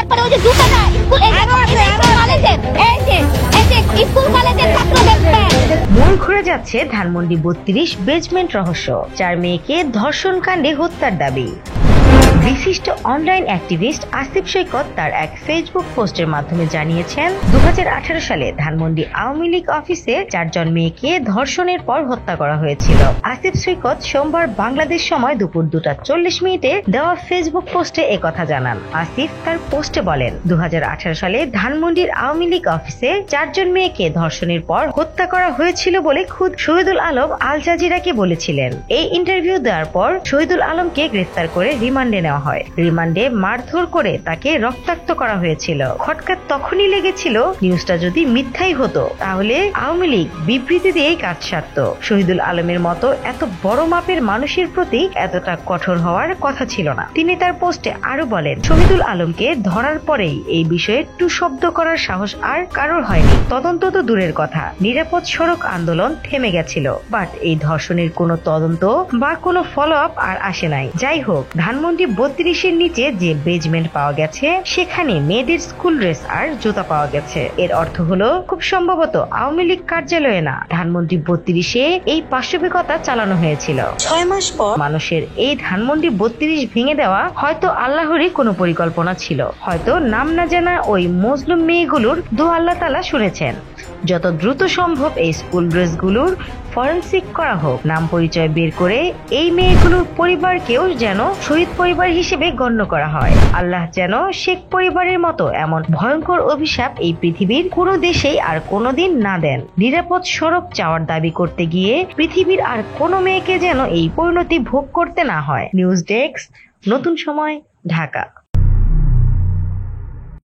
তারপরে ওই যে জুতাটা স্কুল স্কুল কলেজের ছাত্রদের মূল ঘুরে যাচ্ছে ধানমন্ডি ৩২ বেজমেন্ট রহস্য, 4 মেয়েকে ধর্ষণ কাণ্ডে হত্যার দাবি। বিশিষ্ট অনলাইন অ্যাক্টিভিস্ট আসিফ সৈকত তার এক ফেসবুক পোস্টের মাধ্যমে জানিয়েছেন ২০১৮ সালে ধানমন্ডি আওয়ামী লীগ অফিসে 4 জন মেয়েকে ধর্ষণের পর হত্যা করা হয়েছিল। আসিফ সৈকত সোমবার বাংলাদেশ সময় দুপুর 2:40 মিনিটে দেওয়া ফেসবুক পোস্টে একথা জানান। আসিফ তার পোস্টে বলেন, ২০১৮ সালে ধানমন্ডির আওয়ামী লীগ অফিসে 4 জন মেয়েকে ধর্ষণের পর হত্যা করা হয়েছিল বলে খুদ শহীদুল আলম আল জাজিরাকে বলেছিলেন। এই ইন্টারভিউ দেওয়ার পর শহীদুল আলমকে গ্রেফতার করে রিমান্ডে নেওয়া হয়। রিমান্ডে মারধর করে তাকে রক্তাক্ত করা হয়েছিল। খটকা তখনই লেগেছিল, নিউজটা যদি মিথ্যাই হতো তাহলে আওয়ামী লীগ বিবৃতি দিয়েই কাজ সারত। শহীদুল আলমের মতো এত বড় মাপের মানুষের প্রতি এতটা কঠোর হওয়ার কথা ছিল না। তিনি তার পোস্টে আরো বলেন, শহীদুল আলমকে ধরার পরেই এই বিষয়ে টু শব্দ করার সাহস আর কারোর হয়নি। তদন্ত তো দূরের কথা, নিরাপদ সড়ক আন্দোলন থেমে গেছিল, বাট এই ধর্ষণের কোনো তদন্ত বা কোনো ফলো আপ আর আসে নাই। যাই হোক, ধানমন্ডি ৩২-এর নিচে যে বেজমেন্ট পাওয়া গেছে সেখানে মেয়েদের স্কুল ড্রেস আর জুতা পাওয়া গেছে। এর অর্থ হলো খুব সম্ভবত আওয়ামী লীগ কার্যালয়ে না, ধানমন্ডি ৩২-এ এই পাশবিকতা চালানো হয়েছিল। 6 মাস পর মানুষের এই ধানমন্ডি ৩২ ভেঙে দেওয়া হয়তো আল্লাহরই কোনো পরিকল্পনা ছিল। হয়তো নাম না জানা ওই মজলুম মেয়েগুলোর দোয়া আল্লাহ তাআলা শুনেছেন। যত দ্রুত সম্ভব এই স্কুল ড্রেসগুলোর ফরেনসিক করা হোক, নাম পরিচয় বের করে এই মেয়েগুলোর পরিবারকেও যেন শহীদ পরিবার হিসেবে গণ্য করা হয়। আল্লাহ যেন শেখ পরিবারের মতো এমন ভয়ঙ্কর অভিশাপ এই পৃথিবীর কোনো দেশেই আর কোনোদিন না দেন। নিরাপদ সড়ক চাওয়ার দাবি করতে গিয়ে পৃথিবীর আর কোনো মেয়েকে যেন এই পরিণতি ভোগ করতে না হয়। নিউজ ডেস্ক, নতুন সময়, ঢাকা।